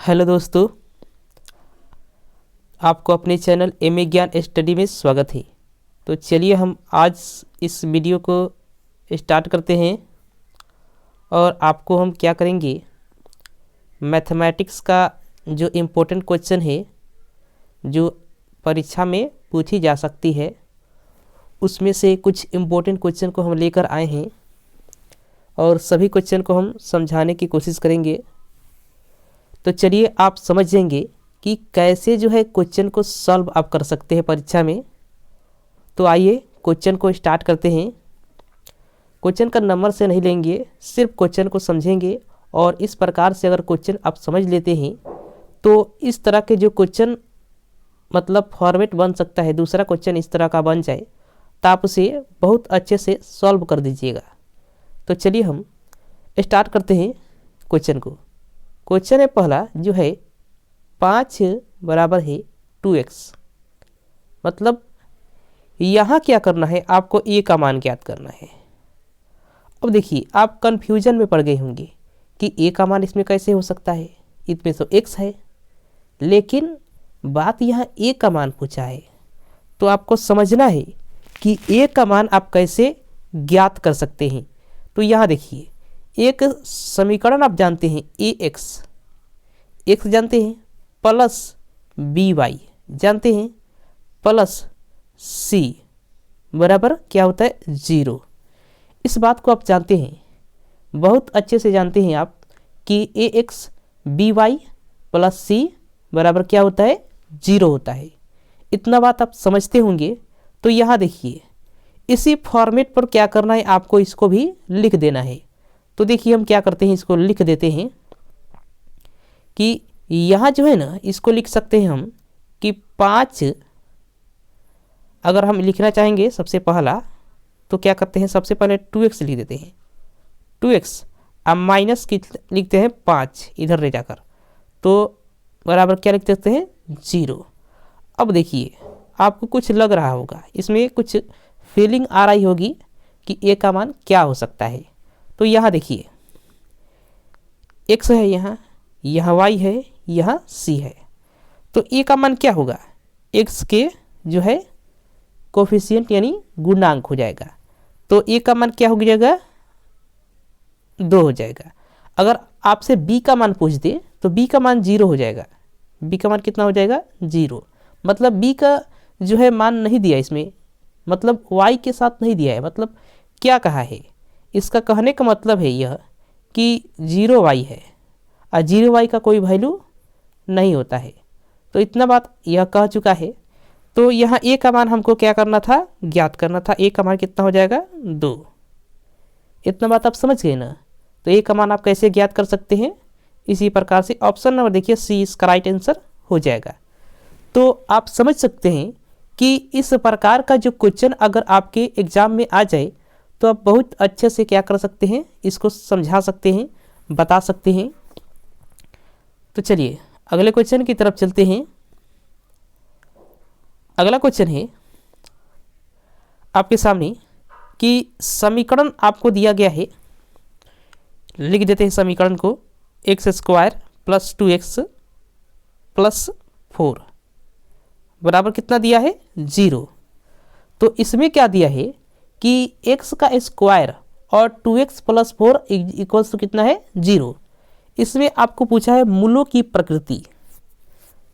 Hello दोस्तों, आपको अपने चैनल एमए ज्ञान स्टडी में स्वागत है। तो चलिए हम आज इस वीडियो को स्टार्ट करते हैं और आपको हम क्या करेंगे, मैथमेटिक्स का जो इम्पोर्टेंट क्वेश्चन है जो परीक्षा में पूछी जा सकती है उसमें से कुछ इम्पोर्टेंट क्वेश्चन को हम लेकर आए हैं और सभी क्वेश्चन को हम समझाने की कोशिश करेंगे। तो चलिए आप समझेंगे कि कैसे जो है क्वेश्चन को सॉल्व आप कर सकते हैं परीक्षा में। तो आइए क्वेश्चन को स्टार्ट करते हैं। क्वेश्चन का नंबर से नहीं लेंगे, सिर्फ क्वेश्चन को समझेंगे और इस प्रकार से अगर क्वेश्चन आप समझ लेते हैं तो इस तरह के जो क्वेश्चन मतलब फॉर्मेट बन सकता है, दूसरा क्वेश्चन इस तरह का बन जाए तो आप उसे बहुत अच्छे से सॉल्व कर दीजिएगा। तो चलिए हम स्टार्ट करते हैं क्वेश्चन को। क्वेश्चन है पहला जो है 5 बराबर है 2x। मतलब यहाँ क्या करना है, आपको a का मान ज्ञात करना है। अब देखिए आप कंफ्यूजन में पड़ गए होंगे कि a का मान इसमें कैसे हो सकता है, इसमें तो x है, लेकिन बात यहाँ a का मान पूछा है तो आपको समझना है कि a का मान आप कैसे ज्ञात कर सकते हैं। तो यहाँ देखिए एक समीकरण आप जानते हैं x जानते हैं, प्लस by जानते हैं, प्लस c बराबर क्या होता है 0। इस बात को आप जानते हैं, बहुत अच्छे से जानते हैं आप कि ax by प्लस c बराबर क्या होता है 0 होता है। इतना बात आप समझते होंगे। तो यहाँ देखिए इसी फॉर्मेट पर क्या करना है, आपको इसको भी लिख देना है। तो देखिए हम क्या करते हैं, इसको लिख देते हैं कि यहाँ जो है ना, इसको लिख सकते हैं हम कि 5 अगर हम लिखना चाहेंगे सबसे पहला तो क्या करते हैं, सबसे पहले 2x लिख देते हैं, 2x अब माइनस लिखते हैं 5 इधर ले जाकर, तो बराबर क्या लिख देते हैं 0। अब देखिए आपको कुछ लग रहा होगा, इसमें कुछ फीलिंग आ रही होगी कि a का मान क्या हो सकता है। तो यहाँ देखिए x है, यहाँ y है, यहाँ c है। तो a का मान क्या होगा, x के जो है कोफिशिएंट यानी गुणांक हो जाएगा। तो a का मान क्या हो जाएगा 2 हो जाएगा। अगर आपसे b का मान पूछ दे तो b का मान 0 हो जाएगा। b का मान कितना हो जाएगा 0। मतलब b का जो है मान नहीं दिया इसमें, मतलब y के साथ नहीं दिया है। मतलब क्या कहा है, इसका कहने का मतलब है यह कि 0y है और 0y का कोई वैल्यू नहीं होता है। तो इतना बात यह कह चुका है। तो यहाँ a का मान हमको क्या करना था, ज्ञात करना था। a का मान कितना हो जाएगा 2। इतना बात आप समझ गए ना। तो a का मान आप कैसे ज्ञात कर सकते हैं, इसी प्रकार से ऑप्शन नंबर देखिए सी इसका राइट आंसर हो जाएगा। तो आप समझ सकते हैं कि इस प्रकार का जो क्वेश्चन अगर आपके एग्जाम में आ जाए तो आप बहुत अच्छे से क्या कर सकते हैं, इसको समझा सकते हैं, बता सकते हैं। तो चलिए अगले क्वेश्चन की तरफ चलते हैं। अगला क्वेश्चन है आपके सामने कि समीकरण आपको दिया गया है, लिख देते हैं समीकरण को, x² प्लस 2x प्लस 4 बराबर कितना दिया है 0। तो इसमें क्या दिया है कि x का स्क्वायर और 2x प्लस 4 इक्वल्स टू कितना है 0। इसमें आपको पूछा है मूलों की प्रकृति।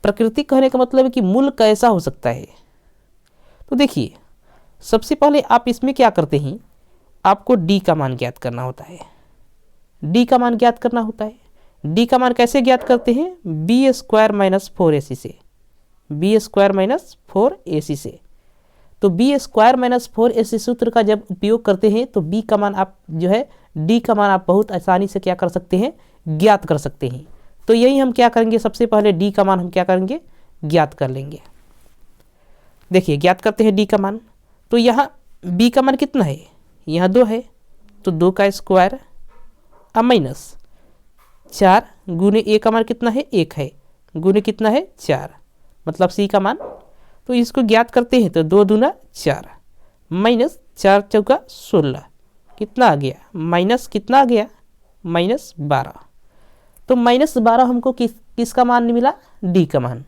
प्रकृति कहने का मतलब है कि मूल कैसा हो सकता है। तो देखिए सबसे पहले आप इसमें क्या करते हैं, आपको d का मान ज्ञात करना होता है। d का मान ज्ञात करना होता है। d का मान कैसे ज्ञात करते हैं, b² माइनस 4ac से, b² माइनस 4ac से। तो b² माइनस 4ac सूत्र का जब उपयोग करते हैं तो b का मान आप जो है d का मान आप बहुत आसानी से क्या कर सकते हैं, ज्ञात कर सकते हैं। तो यही हम क्या करेंगे, सबसे पहले d का मान हम क्या करेंगे, ज्ञात कर लेंगे। देखिए ज्ञात करते हैं d का मान। तो यहाँ b का मान कितना है, यहाँ 2 है, तो 2 का स्क्वायर अब माइनस 4 गुने a का मान कितना है 1 है, गुने कितना है 4 मतलब c का मान। तो इसको ज्ञात करते हैं तो 2 दूना 4 माइनस 4 चौका 16 कितना आ गया, माइनस कितना आ गया -12। तो -12 हमको किसका मान मिला, डी का मान।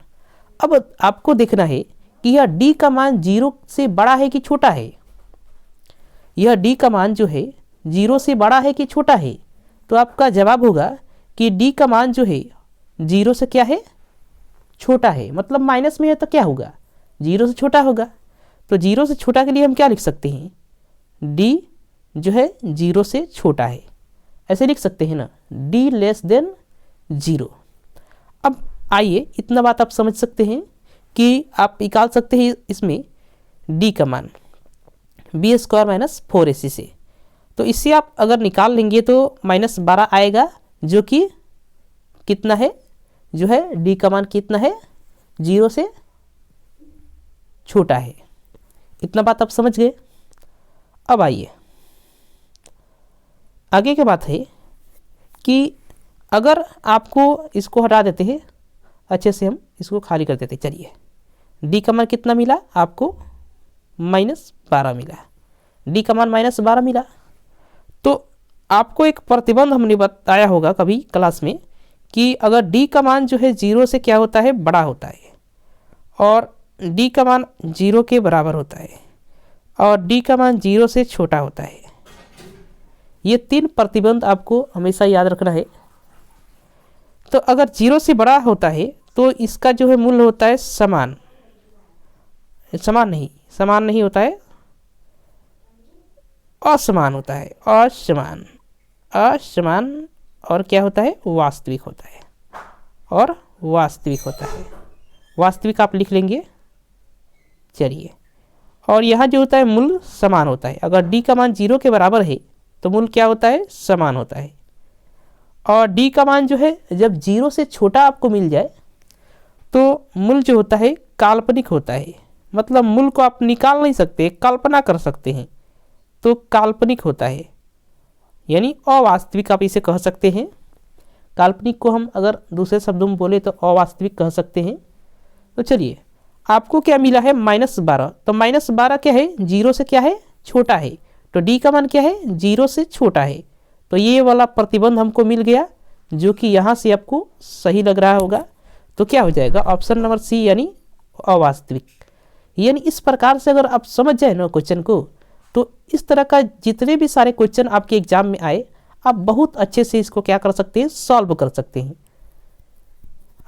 अब आपको देखना है कि यह डी का मान 0 से बड़ा है कि छोटा है। यह डी का मान जो है 0 से बड़ा है कि छोटा है, तो आपका जवाब होगा कि डी का मान जो है 0 से क्या है, छोटा है। मतलब माइनस में है तो क्या होगा, 0 से छोटा होगा। तो 0 से छोटा के लिए हम क्या लिख सकते हैं, डी जो है 0 से छोटा है, ऐसे लिख सकते हैं ना, डी लेस देन 0। अब आइए, इतना बात आप समझ सकते हैं कि आप निकाल सकते हैं इसमें डी का मान बी स्क्वायर माइनस 4ac से। तो इससे आप अगर निकाल लेंगे तो -12 आएगा, जो कि कितना है, जो है डी का मान कितना है, 0 से छोटा है। इतना बात आप समझ गए। अब आइए आगे की बात है कि अगर आपको इसको हटा देते हैं, अच्छे से हम इसको खाली कर देते, चलिए डी का मान कितना मिला आपको, -12 मिला, डी का मान -12 मिला। तो आपको एक प्रतिबंध हमने बताया होगा कभी क्लास में कि अगर डी का मान जो है 0 से क्या होता है, बड़ा होता है, और डी का मान 0 के बराबर होता है, और डी का मान 0 से छोटा होता है। ये 3 प्रतिबंध आपको हमेशा याद रखना है। तो अगर 0 से बड़ा होता है तो इसका जो है मूल्य होता है समान नहीं होता है, असमान होता है, असमान और क्या होता है, वास्तविक होता है, और वास्तविक होता है। वास्तविक आप लिख लेंगे, चलिए। और यहाँ जो होता है मूल्य समान होता है। अगर डी का मान 0 के बराबर है तो मूल्य क्या होता है, समान होता है। और डी का मान जो है जब 0 से छोटा आपको मिल जाए तो मूल्य जो होता है काल्पनिक होता है। मतलब मूल्य को आप निकाल नहीं सकते, कल्पना कर सकते हैं, तो काल्पनिक होता है, यानी अवास्तविक आप इसे कह सकते हैं। काल्पनिक को हम अगर दूसरे शब्दों में बोले तो अवास्तविक कह सकते हैं। तो चलिए, आपको क्या मिला है, -12। तो -12 क्या है, 0 से क्या है, छोटा है। तो डी का मान क्या है, 0 से छोटा है। तो ये वाला प्रतिबंध हमको मिल गया, जो कि यहाँ से आपको सही लग रहा होगा। तो क्या हो जाएगा, ऑप्शन नंबर सी, यानी अवास्तविक। यानी इस प्रकार से अगर आप समझ जाए ना क्वेश्चन को, तो इस तरह का जितने भी सारे क्वेश्चन आपके एग्जाम में आए, आप बहुत अच्छे से इसको क्या कर सकते हैं, सॉल्व कर सकते हैं।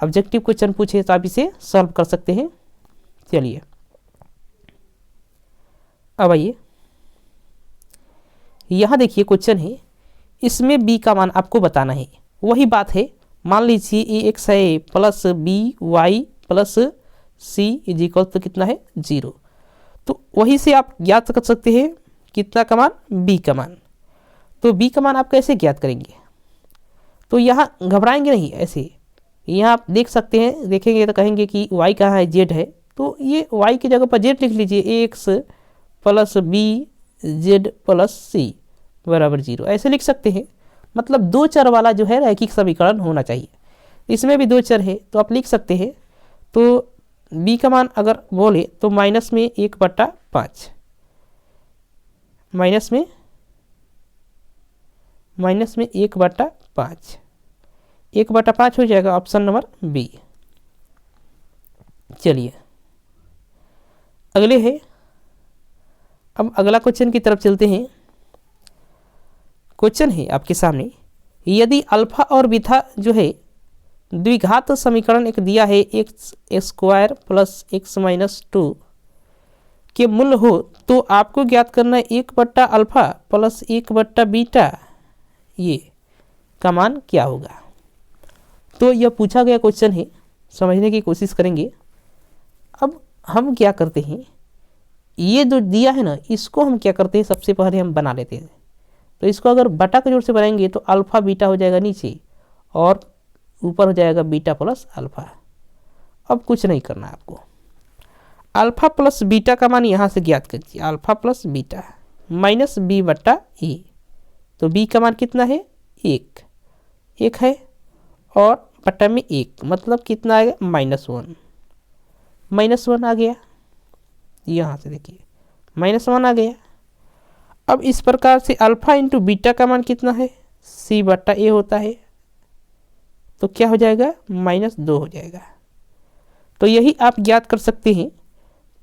ऑब्जेक्टिव क्वेश्चन पूछे तो आप इसे सॉल्व कर सकते हैं। चलिए अब आइए, यहाँ देखिए क्वेश्चन है, इसमें बी का मान आपको बताना है। वही बात है, मान लीजिए ए एक्स है plus B Y plus C is equal तो कितना है, 0। तो वही से आप ज्ञात कर सकते हैं कितना का मान, बी का मान। तो बी का मान आप कैसे ज्ञात करेंगे, तो यहाँ घबराएंगे नहीं, ऐसे यहाँ आप देख सकते हैं, देखेंगे तो कहेंगे कि y कहाँ है, z है। तो ये y की जगह पर z लिख लीजिए, ए x plus b z plus c बराबर 0, ऐसे लिख सकते हैं। मतलब 2 चर वाला जो है रैखिक समीकरण होना चाहिए। इसमें भी 2 चर है तो आप लिख सकते हैं। तो b का मान अगर बोले तो -1/5, -1/5, 1/5 हो जाएगा, ऑप्शन नंबर बी। चलिए अगले है, अब अगला क्वेश्चन की तरफ चलते हैं। क्वेश्चन है आपके सामने, यदि अल्फा और बीटा जो है द्विघात समीकरण एक दिया है, x square plus x minus 2 के मूल्य हो, तो आपको ज्ञात करना है 1/अल्फा प्लस 1/बीटा ये का मान क्या होगा। तो यह पूछा गया क्वेश्चन है, समझने की कोशिश करेंगे। अब हम क्या करते हैं, ये जो दिया है ना, इसको हम क्या करते हैं, सबसे पहले हम बना लेते हैं। तो इसको अगर बटा के जोड़ से बनाएंगे तो अल्फा बीटा हो जाएगा नीचे, और ऊपर हो जाएगा बीटा प्लस अल्फा। अब कुछ नहीं करना आपको, अल्फा प्लस बीटा का मान यहाँ से ज्ञात कीजिए, alpha plus beta minus B बट्टा ए। तो बी का मान कितना है, 1 है, और बट्टा में 1, मतलब कितना आएगा, -1 आ गया। यहाँ से देखिए -1 आ गया। अब इस प्रकार से अल्फा इंटू बीटा का मान कितना है, c/a होता है। तो क्या हो जाएगा, -2 हो जाएगा। तो यही आप ज्ञात कर सकते हैं।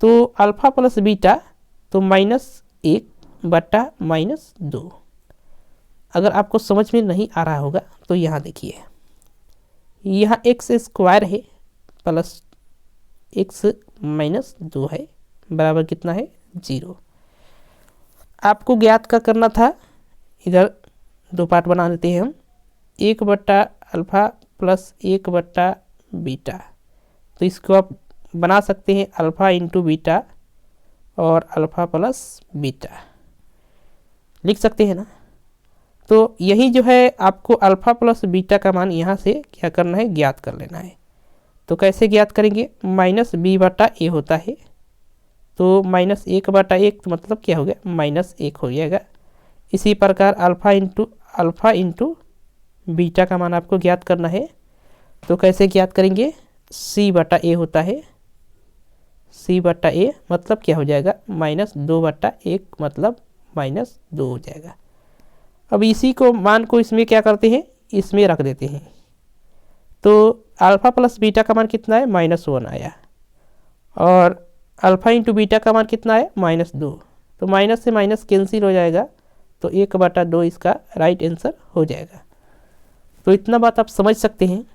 तो अल्फ़ा प्लस बीटा तो -1 बटा -2। अगर आपको समझ में नहीं आ रहा होगा तो यहाँ देखिए, यहाँ x स्क्वायर है प्लस x -2 है, बराबर कितना है, 0। आपको ज्ञात का करना था, इधर दो पार्ट बना लेते हैं हम। 1 बटा अल्फ़ा प्लस 1 बटा बीटा, तो इसको आप बना सकते हैं अल्फ़ा इंटू बीटा और अल्फ़ा प्लस बीटा लिख सकते हैं ना। तो यही जो है आपको अल्फ़ा प्लस बीटा का मान यहाँ से क्या करना है, ज्ञात कर लेना है। तो कैसे ज्ञात करेंगे, -b बटा a होता है, तो -1 बटा 1 तो मतलब क्या हो गया, -1 हो जाएगा। इसी प्रकार अल्फ़ा इंटू बीटा का मान आपको ज्ञात करना है। तो कैसे ज्ञात करेंगे, c बटा a होता है, c बटा a मतलब क्या हो जाएगा, -2 बटा 1 मतलब -2 हो जाएगा। अब इसी को मान को इसमें क्या करते हैं, इसमें रख देते हैं। तो अल्फ़ा प्लस बीटा का मान कितना है, -1 आया, और अल्फ़ा इंटू बीटा का मान कितना है, -2। तो माइनस से माइनस कैंसिल हो जाएगा, तो 1 बटा 2 इसका राइट आंसर हो जाएगा। तो इतना बात आप समझ सकते हैं,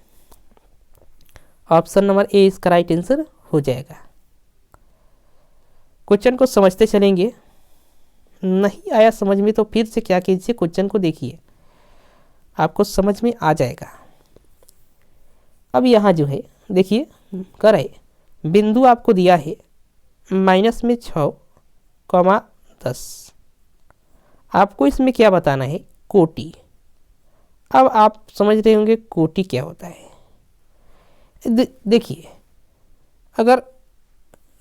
ऑप्शन नंबर ए इसका राइट आंसर हो जाएगा। क्वेश्चन को समझते चलेंगे, नहीं आया समझ में तो फिर से क्या कीजिए, क्वेश्चन को देखिए, आपको समझ में आ जाएगा। अब यहाँ जो है देखिए, करे बिंदु आपको दिया है -6,10। आपको इसमें क्या बताना है, कोटि। अब आप समझ रहे होंगे कोटि क्या होता है। देखिए, अगर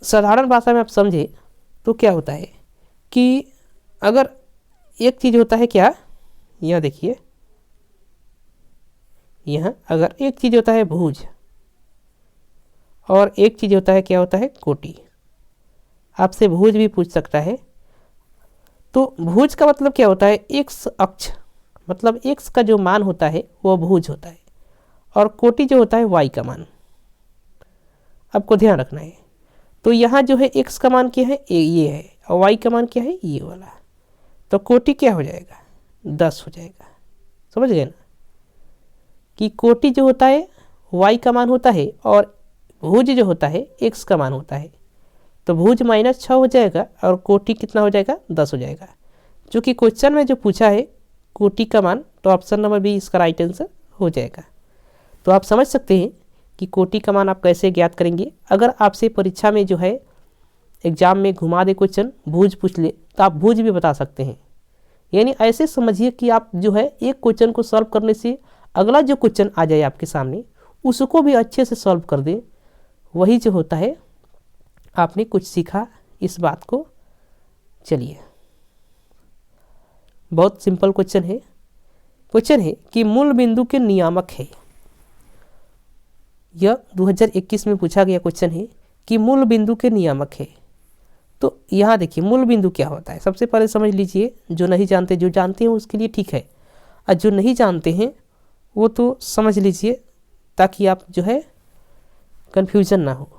साधारण भाषा में आप समझे तो क्या होता है कि अगर एक चीज़ होता है क्या, यह देखिए, यह अगर एक चीज़ होता है भुज और एक चीज़ होता है क्या होता है, कोटि। आपसे भुज भी पूछ सकता है। तो भुज का मतलब क्या होता है, एक्स अक्ष, मतलब एक्स का जो मान होता है वो भुज होता है, और कोटि जो होता है वाई का मान। आपको ध्यान रखना है। तो यहाँ जो है एक्स का मान क्या है, ये है, और वाई का मान क्या है, ये वाला। तो कोटि क्या हो जाएगा, 10 हो जाएगा। समझ गए ना, कि कोटि जो होता है वाई का मान होता है, और भुज जो होता है एक्स का मान होता है। तो भुज -6 हो जाएगा और कोटि कितना हो जाएगा, 10 हो जाएगा। जो कि क्वेश्चन में जो पूछा है कोटि का मान, तो ऑप्शन नंबर बी इसका राइट आंसर हो जाएगा। तो आप समझ सकते हैं कि कोटि का मान आप कैसे ज्ञात करेंगे। अगर आपसे परीक्षा में जो है एग्जाम में घुमा दे क्वेश्चन, भुज पूछ ले, तो आप भुज भी बता सकते हैं। यानी ऐसे समझिए कि आप जो है एक क्वेश्चन को सॉल्व करने से अगला जो क्वेश्चन आ जाए आपके सामने उसको भी अच्छे से सॉल्व कर दे। वही जो होता है आपने कुछ सीखा इस बात को। चलिए, बहुत सिंपल क्वेश्चन है। क्वेश्चन है कि मूल बिंदु के नियामक है। यह 2021 में पूछा गया क्वेश्चन है कि मूल बिंदु के नियामक है। तो यहाँ देखिए मूल बिंदु क्या होता है, सबसे पहले समझ लीजिए। जो नहीं जानते, जो जानते हैं उसके लिए ठीक है, और जो नहीं जानते हैं वो तो समझ लीजिए, ताकि आप जो है कन्फ्यूजन ना हो।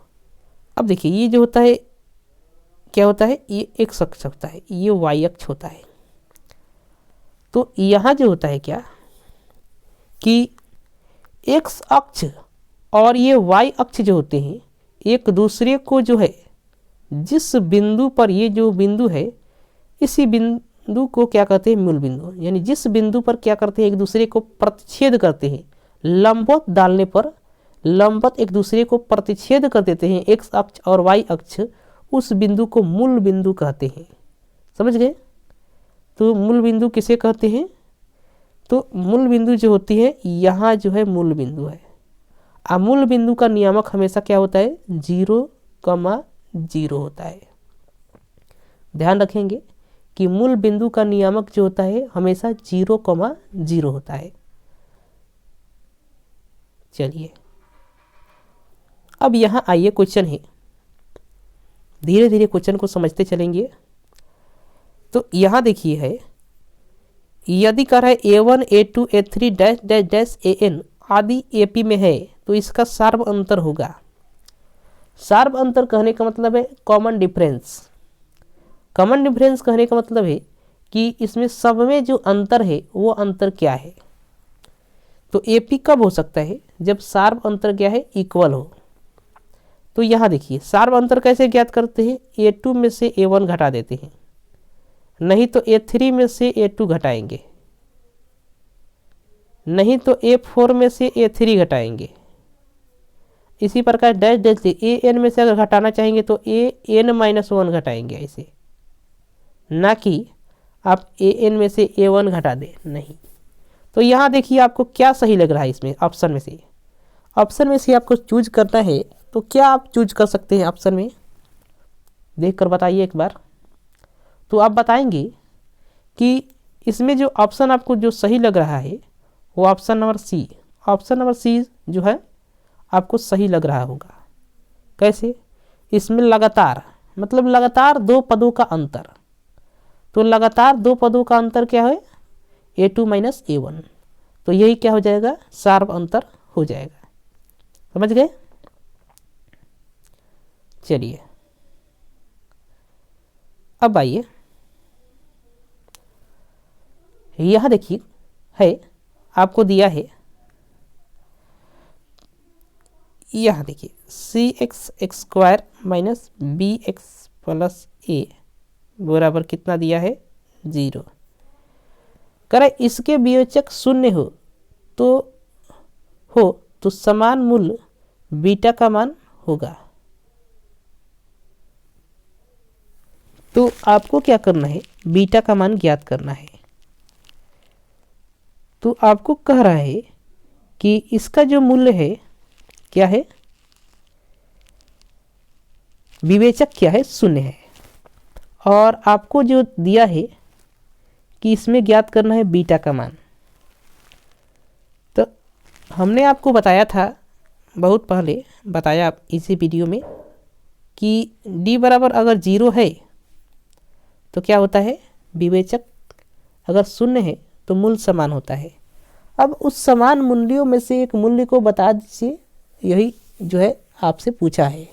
अब देखिए, ये जो होता है क्या होता है, ये एक्स अक्ष होता है, ये वाई अक्ष होता है। तो यहाँ जो होता है क्या कि एक्स अक्ष और ये वाई अक्ष जो होते हैं एक दूसरे को जो है, जिस बिंदु पर ये जो बिंदु है, इसी बिंदु को क्या कहते हैं, मूल बिंदु। यानी जिस बिंदु पर क्या करते हैं, एक दूसरे को प्रतिच्छेद करते हैं, लंबवत डालने पर लंबवत एक दूसरे को प्रतिच्छेद कर देते हैं, एक्स अक्ष और वाई अक्ष, उस बिंदु को मूल बिंदु कहते हैं। समझ गए। तो मूल बिंदु किसे कहते हैं, तो मूल बिंदु जो होती है यहाँ जो है मूल बिंदु है। अब मूल बिंदु का नियामक हमेशा क्या होता है, 0,0 होता है। ध्यान रखेंगे कि मूल बिंदु का नियामक जो होता है हमेशा 0,0 होता है। चलिए, अब यहाँ आइए, क्वेश्चन है, धीरे धीरे क्वेश्चन को समझते चलेंगे। तो यहाँ देखिए है, यदि कह रहा है A1 A2 A3 dash dash dash AN आदि AP में है तो इसका सार्व अंतर होगा। सार्व अंतर कहने का मतलब है कॉमन डिफरेंस। कॉमन डिफरेंस कहने का मतलब है कि इसमें सब में जो अंतर है वो अंतर क्या है। तो AP कब हो सकता है, जब सार्व अंतर क्या है, इक्वल हो। तो यहाँ देखिए सार्व अंतर कैसे ज्ञात करते हैं, A2 में से A1 घटा देते हैं, नहीं तो A3 में से A2 घटाएंगे, नहीं तो A4 में से A3 घटाएंगे। इसी प्रकार डैश डैश से AN में से अगर घटाना चाहेंगे तो AN-1 घटाएंगे ऐसे, ना कि आप AN में से A1 घटा दें, नहीं। तो यहाँ देखिए आपको क्या सही लग रहा है इसमें, ऑप्शन में से आपको चूज करना है। तो क्या आप चूज कर सकते हैं ऑप्शन में, देख कर बताइए एक बार। तो आप बताएंगे कि इसमें जो ऑप्शन आपको जो सही लग रहा है वो option number C, option number C जो है आपको सही लग रहा होगा। कैसे, इसमें लगातार मतलब लगातार दो पदों का अंतर। तो लगातार दो पदों का अंतर क्या है, A2 माइनस A1। तो यही क्या हो जाएगा, सार्व अंतर हो जाएगा। समझ गए। चलिए अब आइए, यह देखिए है आपको दिया है, यह देखिए CX² minus BX plus A बराबर कितना दिया है, 0। करें इसके वियोजक शून्य हो तो समान मूल्य बीटा का मान होगा। तो आपको क्या करना है, बीटा का मान ज्ञात करना है। तो आपको कह रहा है कि इसका जो मूल्य है क्या है, विवेचक क्या है, शून्य है। और आपको जो दिया है कि इसमें ज्ञात करना है बीटा का मान। तो हमने आपको बताया था, बहुत पहले बताया इसी वीडियो में, कि D बराबर अगर 0 है तो क्या होता है, विवेचक अगर शून्य है तो मूल्य समान होता है। अब उस समान मूल्यों में से एक मूल्य को बता दीजिए, यही जो है आपसे पूछा है।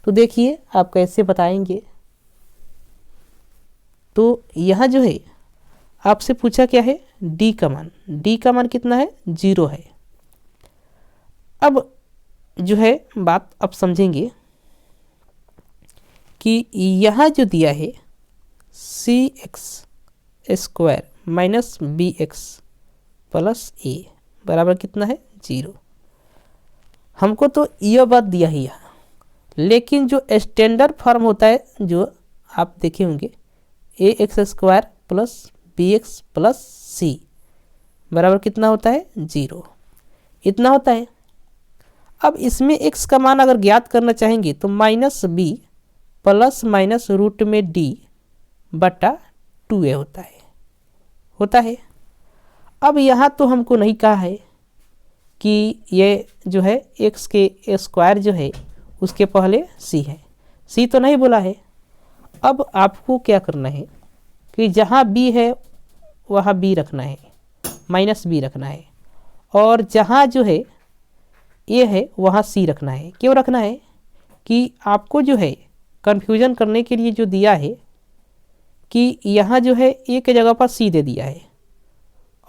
तो देखिए आप कैसे बताएंगे। तो यहाँ जो है आपसे पूछा क्या है, D का मान। D का मान कितना है, 0 है। अब जो है बात आप समझेंगे कि यहाँ जो दिया है CX² minus BX plus A बराबर कितना है, 0। हमको तो यह बात दिया ही है, लेकिन जो स्टैंडर्ड फॉर्म होता है जो आप देखे होंगे, AX² plus BX plus C बराबर कितना होता है, 0। इतना होता है। अब इसमें x का मान अगर ज्ञात करना चाहेंगे तो -b प्लस माइनस रूट में d बटा 2a होता है। अब यहाँ तो हमको नहीं कहा है कि ये जो है x के स्क्वायर जो है उसके पहले c है, c तो नहीं बोला है। अब आपको क्या करना है कि जहाँ b है वहाँ b रखना है, -b रखना है, और जहाँ जो है a है वहाँ c रखना है। क्यों रखना है कि आपको जो है कन्फ्यूजन करने के लिए जो दिया है कि यहाँ जो है a के जगह पर c दे दिया है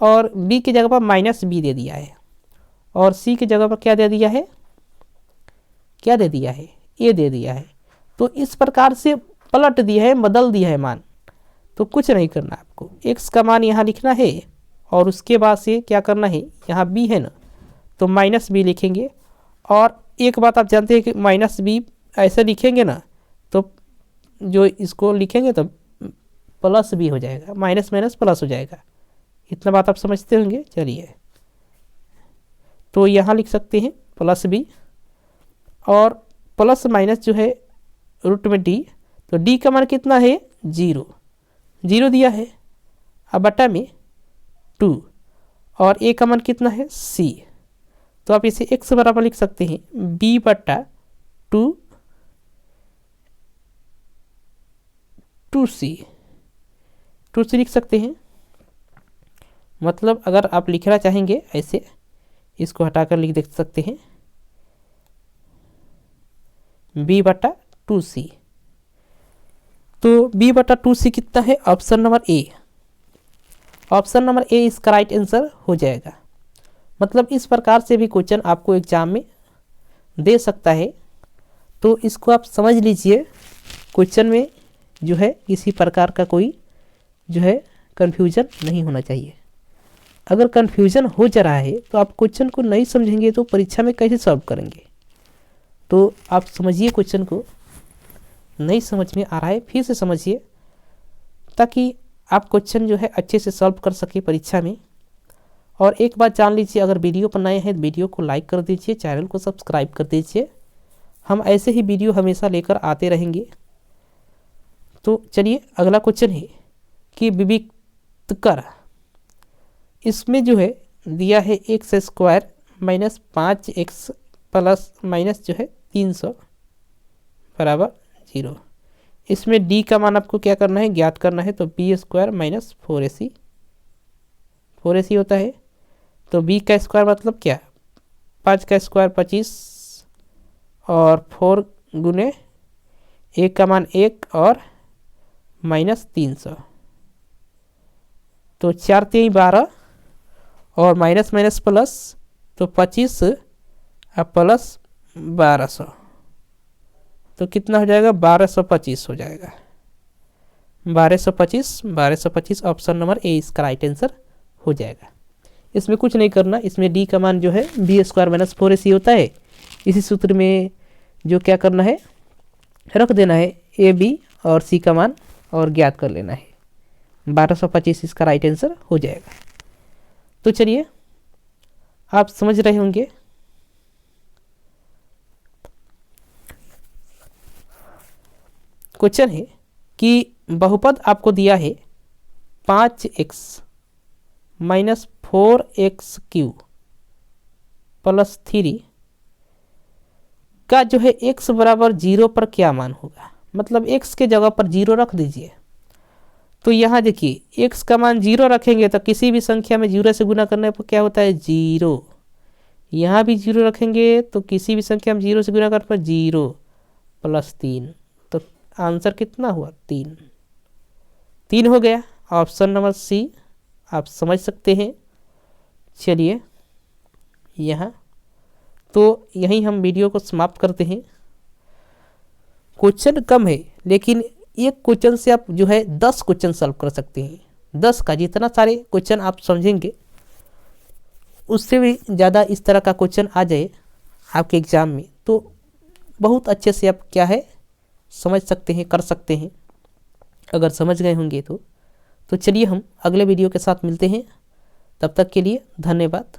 और b की जगह पर -b दे दिया है, और c की जगह पर क्या दे दिया है, क्या दे दिया है, a दे दिया है। तो इस प्रकार से पलट दिया है, बदल दिया है मान। तो कुछ नहीं करना, आपको x का मान यहाँ लिखना है और उसके बाद से क्या करना है, यहाँ b है ना तो -b लिखेंगे। और एक बात आप जानते हैं कि -b ऐसे लिखेंगे ना तो जो इसको लिखेंगे तो प्लस b हो जाएगा, माइनस माइनस प्लस हो जाएगा। इतना बात आप समझते होंगे। चलिए तो यहाँ लिख सकते हैं +b और प्लस माइनस जो है रूट में d। तो d का मान कितना है, 0 दिया है, अब बटा में 2, और a का मान कितना है, c। तो आप इसे x बराबर लिख सकते हैं b बटा 2c लिख सकते हैं। मतलब अगर आप लिखना चाहेंगे ऐसे इसको हटाकर लिख देख सकते हैं b/2c। तो b/2c कितना है? Option number A. Option number A इसका राइट आंसर हो जाएगा। मतलब इस प्रकार से भी क्वेश्चन आपको एग्जाम में दे सकता है। तो इसको आप समझ लीजिए, क्वेश्चन में जो है किसी प्रकार का कोई जो है कन्फ्यूजन नहीं होना चाहिए। अगर कन्फ्यूजन हो जा रहा है तो आप क्वेश्चन को नहीं समझेंगे तो परीक्षा में कैसे सॉल्व करेंगे। तो आप समझिए, क्वेश्चन को नहीं समझ में आ रहा है फिर से समझिए, ताकि आप क्वेश्चन जो है अच्छे से सॉल्व कर सके परीक्षा में। और एक बात जान लीजिए, अगर वीडियो पर नए हैं तो वीडियो को लाइक कर दीजिए, चैनल को सब्सक्राइब कर दीजिए। हम ऐसे ही वीडियो हमेशा लेकर आते रहेंगे। तो चलिए अगला क्वेश्चन है कि विविक्त कर। इसमें जो है दिया है x² - 5x प्लस माइनस जो है 300 बराबर 0। इसमें d का मान आपको क्या करना है? ज्ञात करना है। तो b² - 4ac 4ac होता है। तो b का स्क्वायर मतलब क्या? 5 का स्क्वायर 25 और 4 गुने a का मान 1 और माइनस 300। तो 4 3 12 और माइनस माइनस प्लस, तो 25 प्लस 1200, तो कितना हो जाएगा? 1225 हो जाएगा। 1225 ऑप्शन नंबर ए इसका राइट आंसर हो जाएगा। इसमें कुछ नहीं करना। इसमें डी का मान जो है b² - 4ac होता है। इसी सूत्र में जो क्या करना है, रख देना है ए बी और सी का मान और ज्ञात कर लेना है। 1225 इसका राइट आंसर हो जाएगा। तो चलिए आप समझ रहे होंगे। क्वेश्चन है कि बहुपद आपको दिया है 5x - 4x³ प्लस 3 का जो है x बराबर 0 पर क्या मान होगा। मतलब x के जगह पर 0 रख दीजिए। तो यहाँ देखिए x का मान 0 रखेंगे तो किसी भी संख्या में 0 से गुना करने पर क्या होता है? 0। यहाँ भी 0 रखेंगे तो किसी भी संख्या में 0 से गुना करने पर 0 प्लस 3, तो आंसर कितना हुआ? 3 हो गया। ऑप्शन नंबर सी आप समझ सकते हैं। चलिए यहाँ तो यहीं हम वीडियो को समाप्त करते हैं। क्वेश्चन कम है लेकिन एक क्वेश्चन से आप जो है 10 क्वेश्चन सॉल्व कर सकते हैं। 10 का जितना सारे क्वेश्चन आप समझेंगे उससे भी ज़्यादा इस तरह का क्वेश्चन आ जाए आपके एग्ज़ाम में तो बहुत अच्छे से आप क्या है समझ सकते हैं, कर सकते हैं, अगर समझ गए होंगे तो चलिए हम अगले वीडियो के साथ मिलते हैं। तब तक के लिए धन्यवाद।